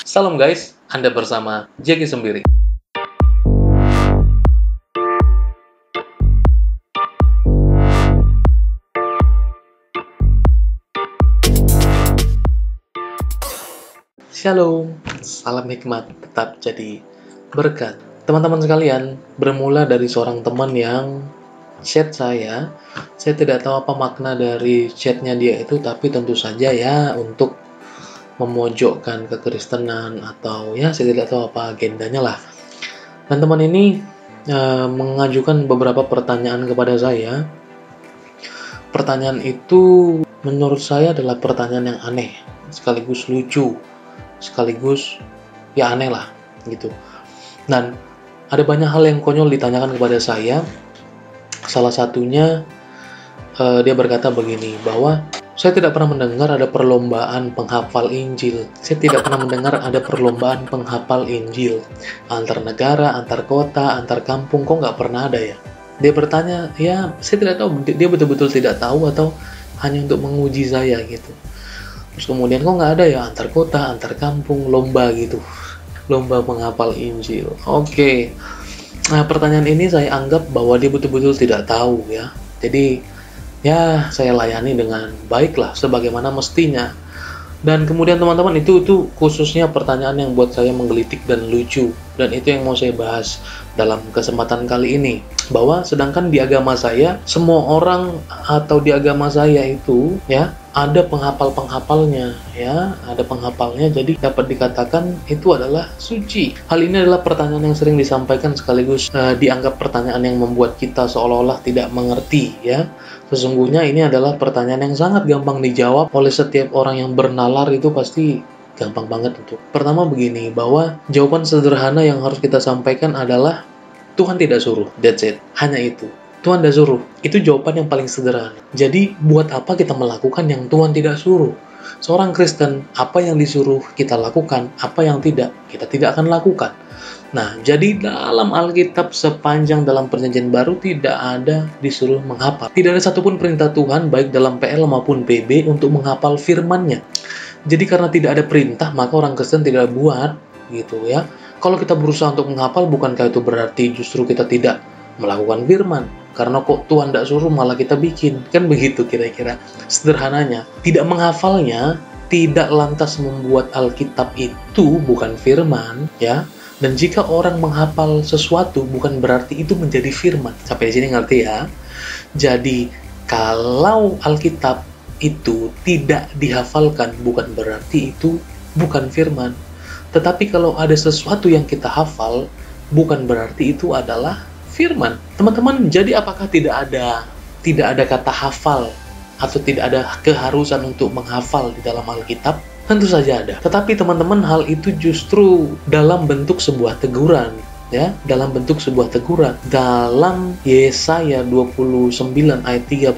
Salam guys, Anda bersama Jeki Sembiri. Shalom, salam hikmat tetap jadi berkat. Teman-teman sekalian, bermula dari seorang teman yang chat saya tidak tahu apa makna dari chatnya dia itu, tapi tentu saja ya untuk memojokkan kekristenan atau ya saya tidak tahu apa agendanya lah. Dan teman ini mengajukan beberapa pertanyaan kepada saya. Pertanyaan itu menurut saya adalah pertanyaan yang aneh, sekaligus lucu, sekaligus ya aneh lah gitu. Dan ada banyak hal yang konyol ditanyakan kepada saya. Salah satunya dia berkata begini, bahwa saya tidak pernah mendengar ada perlombaan penghafal Injil. Saya tidak pernah mendengar ada perlombaan penghafal Injil antar negara, antar kota, antar kampung. Kok nggak pernah ada ya? Dia bertanya, ya saya tidak tahu, dia betul-betul tidak tahu atau hanya untuk menguji saya gitu. Terus kemudian kok nggak ada ya antar kota, antar kampung, lomba gitu, lomba menghafal Injil. Oke. Nah, pertanyaan ini saya anggap bahwa dia betul-betul tidak tahu ya. Jadi ya saya layani dengan baiklah sebagaimana mestinya. Dan kemudian teman-teman itu khususnya pertanyaan yang buat saya menggelitik dan lucu, dan itu yang mau saya bahas dalam kesempatan kali ini. Bahwa sedangkan di agama saya, semua orang atau di agama saya itu ya ada penghafalnya ya, ada penghafalnya, jadi dapat dikatakan itu adalah suci. Hal ini adalah pertanyaan yang sering disampaikan sekaligus dianggap pertanyaan yang membuat kita seolah-olah tidak mengerti ya. Sesungguhnya ini adalah pertanyaan yang sangat gampang dijawab oleh setiap orang yang bernalar, itu pasti gampang banget itu. Pertama begini, bahwa jawaban sederhana yang harus kita sampaikan adalah Tuhan tidak suruh, that's it, hanya itu. Tuhan tidak suruh, itu jawaban yang paling sederhana. Jadi buat apa kita melakukan yang Tuhan tidak suruh? Seorang Kristen, apa yang disuruh kita lakukan, apa yang tidak, kita tidak akan lakukan. Nah, jadi dalam Alkitab sepanjang dalam Perjanjian Baru tidak ada disuruh menghafal. Tidak ada satupun perintah Tuhan baik dalam PL maupun PB untuk menghafal firman-Nya. Jadi karena tidak ada perintah, maka orang Kristen tidak buat gitu ya. Kalau kita berusaha untuk menghafal, bukankah itu berarti justru kita tidak melakukan firman? Karena kok Tuhan tidak suruh malah kita bikin. Kan begitu kira-kira sederhananya. Tidak menghafalnya tidak lantas membuat Alkitab itu bukan firman ya. Dan jika orang menghafal sesuatu bukan berarti itu menjadi firman. Sampai di sini ngerti ya? Jadi kalau Alkitab itu tidak dihafalkan bukan berarti itu bukan firman. Tetapi kalau ada sesuatu yang kita hafal bukan berarti itu adalah firman. Teman-teman, jadi apakah tidak ada kata hafal atau tidak ada keharusan untuk menghafal di dalam Alkitab? Tentu saja ada. Tetapi teman-teman, hal itu justru dalam bentuk sebuah teguran, ya, dalam bentuk sebuah teguran. Dalam Yesaya 29 ayat 13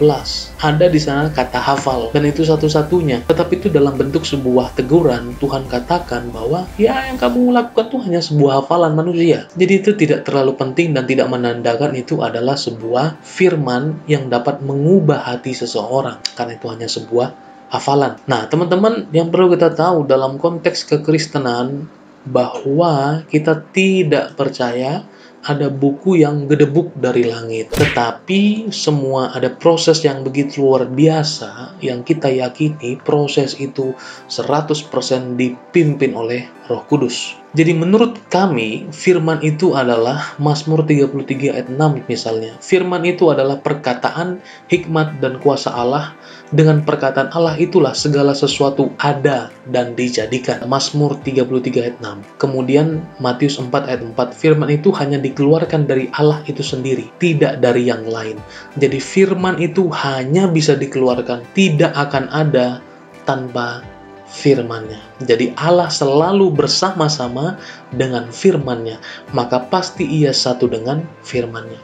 ada di sana kata hafal, dan itu satu-satunya. Tetapi itu dalam bentuk sebuah teguran. Tuhan katakan bahwa ya yang kamu lakukan itu hanya sebuah hafalan manusia. Jadi itu tidak terlalu penting dan tidak menandakan itu adalah sebuah firman yang dapat mengubah hati seseorang, karena itu hanya sebuah hafalan. Nah, teman-teman, yang perlu kita tahu dalam konteks kekristenan bahwa kita tidak percaya ada buku yang gedebuk dari langit. Tetapi semua ada proses yang begitu luar biasa yang kita yakini proses itu 100% dipimpin oleh Roh Kudus. Jadi menurut kami, firman itu adalah Mazmur 33 ayat 6 misalnya. Firman itu adalah perkataan, hikmat, dan kuasa Allah. Dengan perkataan Allah itulah segala sesuatu ada dan dijadikan. Mazmur 33 ayat 6. Kemudian Matius 4 ayat 4. Firman itu hanya dikeluarkan dari Allah itu sendiri, tidak dari yang lain. Jadi firman itu hanya bisa dikeluarkan, tidak akan ada tanpa firman-Nya. Jadi Allah selalu bersama-sama dengan firman-Nya, maka pasti ia satu dengan firman-Nya.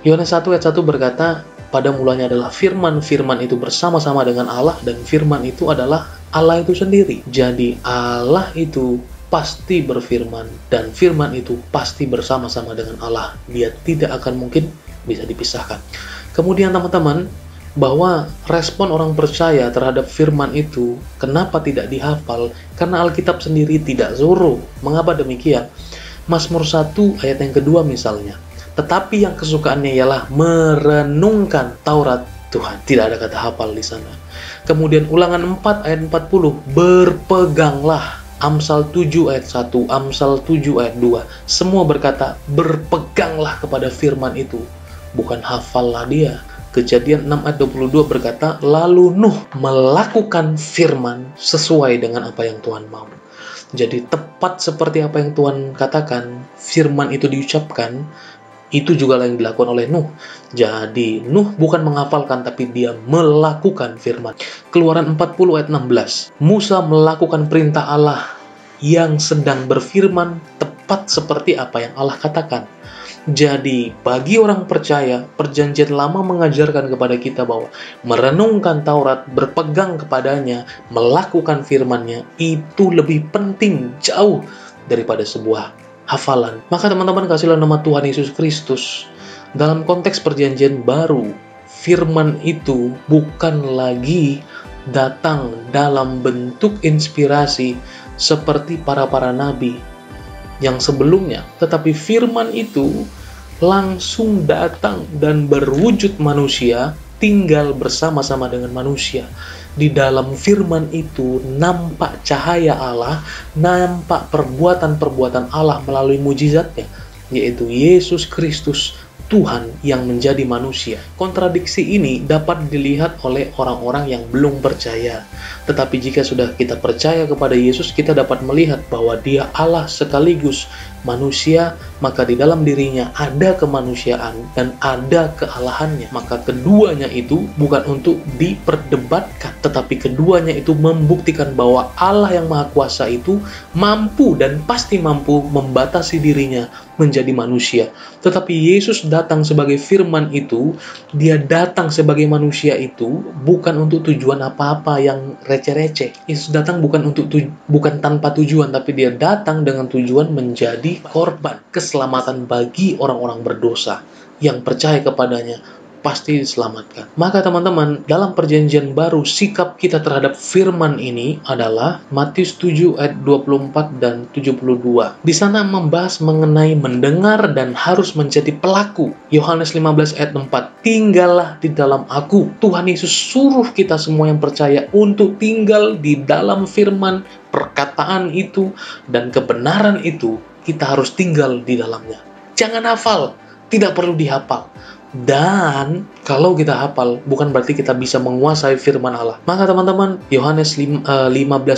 Yohanes 1 ayat 1 berkata, pada mulanya adalah firman, firman itu bersama-sama dengan Allah, dan firman itu adalah Allah itu sendiri. Jadi Allah itu pasti berfirman, dan firman itu pasti bersama-sama dengan Allah. Dia tidak akan mungkin bisa dipisahkan. Kemudian teman-teman, bahwa respon orang percaya terhadap firman itu kenapa tidak dihafal? Karena Alkitab sendiri tidak suruh. Mengapa demikian? Mazmur 1 ayat yang kedua misalnya, tetapi yang kesukaannya ialah merenungkan Taurat Tuhan. Tidak ada kata hafal di sana. Kemudian Ulangan 4 ayat 40, berpeganglah. Amsal 7 ayat 1, Amsal 7 ayat 2, semua berkata berpeganglah kepada firman itu, bukan hafallah dia. Kejadian 6 ayat 22 berkata, lalu Nuh melakukan firman sesuai dengan apa yang Tuhan mau. Jadi tepat seperti apa yang Tuhan katakan, firman itu diucapkan, itu juga yang dilakukan oleh Nuh. Jadi Nuh bukan menghafalkan, tapi dia melakukan firman. Keluaran 40 ayat 16, Musa melakukan perintah Allah yang sedang berfirman tepat seperti apa yang Allah katakan. Jadi bagi orang percaya, perjanjian lama mengajarkan kepada kita bahwa merenungkan Taurat, berpegang kepadanya, melakukan firman-Nya, itu lebih penting jauh daripada sebuah hafalan. Maka teman-teman, kasihlah nama Tuhan Yesus Kristus. Dalam konteks perjanjian baru, firman itu bukan lagi datang dalam bentuk inspirasi seperti para nabi yang sebelumnya, tetapi firman itu langsung datang dan berwujud manusia, tinggal bersama-sama dengan manusia. Di dalam firman itu nampak cahaya Allah, nampak perbuatan-perbuatan Allah melalui mujizatnya, yaitu Yesus Kristus, Tuhan yang menjadi manusia. Kontradiksi ini dapat dilihat oleh orang-orang yang belum percaya. Tetapi jika sudah kita percaya kepada Yesus, kita dapat melihat bahwa Dia Allah sekaligus manusia, maka di dalam dirinya ada kemanusiaan dan ada kealahannya. Maka keduanya itu bukan untuk diperdebatkan, tetapi keduanya itu membuktikan bahwa Allah yang Maha Kuasa itu mampu dan pasti mampu membatasi dirinya menjadi manusia. Tetapi Yesus datang sebagai firman itu, Dia datang sebagai manusia itu bukan untuk tujuan apa-apa yang receh-receh. Yesus datang bukan tanpa tujuan, tapi Dia datang dengan tujuan menjadi korban keselamatan bagi orang-orang berdosa yang percaya kepadanya pasti diselamatkan. Maka teman-teman, dalam perjanjian baru, sikap kita terhadap firman ini adalah Matius 7 ayat 24 dan 72. Di sana membahas mengenai mendengar dan harus menjadi pelaku. Yohanes 15 ayat 4, tinggallah di dalam aku. Tuhan Yesus suruh kita semua yang percaya untuk tinggal di dalam firman, perkataan itu, dan kebenaran itu, kita harus tinggal di dalamnya. Jangan hafal, tidak perlu dihafal. Dan kalau kita hafal, bukan berarti kita bisa menguasai firman Allah. Maka teman-teman, Yohanes 15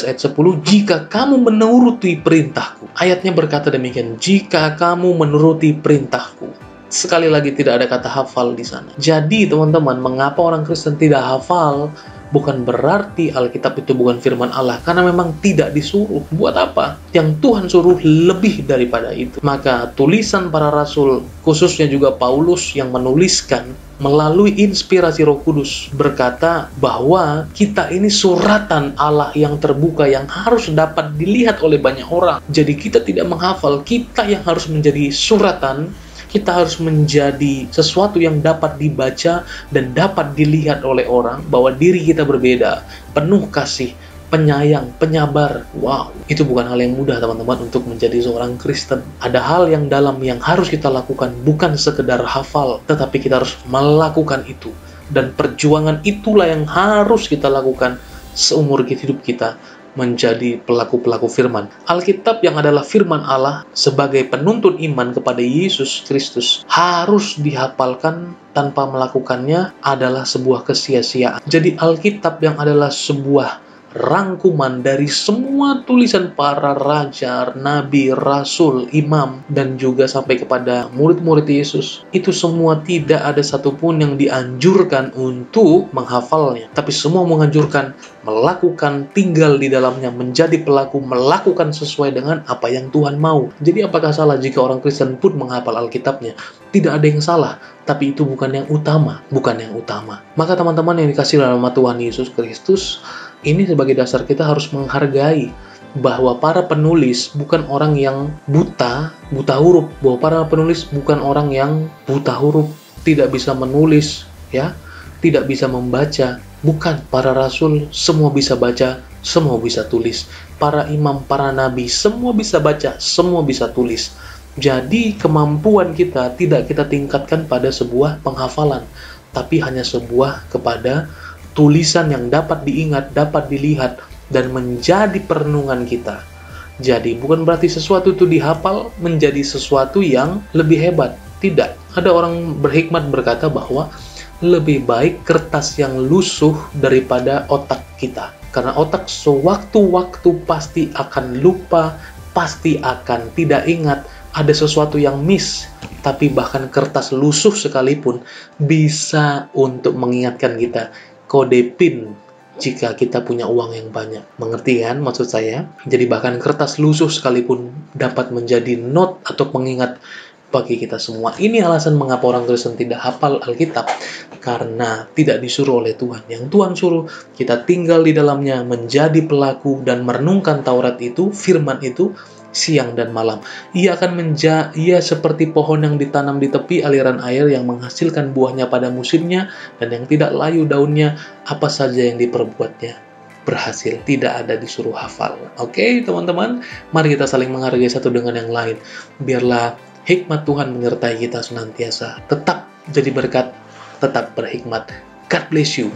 ayat 10, jika kamu menuruti perintahku. Ayatnya berkata demikian, jika kamu menuruti perintahku. Sekali lagi tidak ada kata hafal di sana. Jadi teman-teman, mengapa orang Kristen tidak hafal? Bukan berarti Alkitab itu bukan firman Allah, karena memang tidak disuruh. Buat apa? Yang Tuhan suruh lebih daripada itu. Maka tulisan para rasul, khususnya juga Paulus yang menuliskan melalui inspirasi Roh Kudus, berkata bahwa kita ini suratan Allah yang terbuka yang harus dapat dilihat oleh banyak orang. Jadi kita tidak menghafal, kita yang harus menjadi suratan. Kita harus menjadi sesuatu yang dapat dibaca dan dapat dilihat oleh orang, bahwa diri kita berbeda, penuh kasih, penyayang, penyabar. Wow, itu bukan hal yang mudah teman-teman untuk menjadi seorang Kristen. Ada hal yang dalam yang harus kita lakukan, bukan sekedar hafal, tetapi kita harus melakukan itu. Dan perjuangan itulah yang harus kita lakukan seumur hidup kita, menjadi pelaku-pelaku firman. Alkitab yang adalah firman Allah sebagai penuntun iman kepada Yesus Kristus harus dihafalkan. Tanpa melakukannya adalah sebuah kesia-siaan. Jadi Alkitab yang adalah sebuah rangkuman dari semua tulisan para raja, nabi, rasul, imam, dan juga sampai kepada murid-murid Yesus. Itu semua tidak ada satupun yang dianjurkan untuk menghafalnya. Tapi semua menganjurkan melakukan, tinggal di dalamnya, menjadi pelaku, melakukan sesuai dengan apa yang Tuhan mau. Jadi apakah salah jika orang Kristen pun menghafal Alkitabnya? Tidak ada yang salah, tapi itu bukan yang utama. Bukan yang utama. Maka teman-teman yang dikasihi dalam nama Tuhan Yesus Kristus, ini sebagai dasar kita harus menghargai bahwa para penulis bukan orang yang buta huruf, bahwa para penulis bukan orang yang buta huruf, tidak bisa menulis, ya, tidak bisa membaca. Bukan, para rasul semua bisa baca, semua bisa tulis. Para imam, para nabi, semua bisa baca, semua bisa tulis. Jadi kemampuan kita tidak kita tingkatkan pada sebuah penghafalan, tapi hanya sebuah kepada tulisan yang dapat diingat, dapat dilihat, dan menjadi perenungan kita. Jadi bukan berarti sesuatu itu dihafal menjadi sesuatu yang lebih hebat. Tidak. Ada orang berhikmat berkata bahwa lebih baik kertas yang lusuh daripada otak kita. Karena otak sewaktu-waktu pasti akan lupa, pasti akan tidak ingat, ada sesuatu yang miss. Tapi bahkan kertas lusuh sekalipun bisa untuk mengingatkan kita. Kode PIN jika kita punya uang yang banyak. Mengerti kan maksud saya? Jadi bahkan kertas lusuh sekalipun dapat menjadi note atau pengingat bagi kita semua. Ini alasan mengapa orang Kristen tidak hafal Alkitab, karena tidak disuruh oleh Tuhan. Yang Tuhan suruh kita tinggal di dalamnya, menjadi pelaku dan merenungkan Taurat itu, firman itu siang dan malam. Ia seperti pohon yang ditanam di tepi aliran air yang menghasilkan buahnya pada musimnya dan yang tidak layu daunnya, apa saja yang diperbuatnya berhasil. Tidak ada disuruh hafal. Oke, teman-teman, mari kita saling menghargai satu dengan yang lain. Biarlah hikmat Tuhan menyertai kita senantiasa. Tetap jadi berkat, tetap berhikmat. God bless you.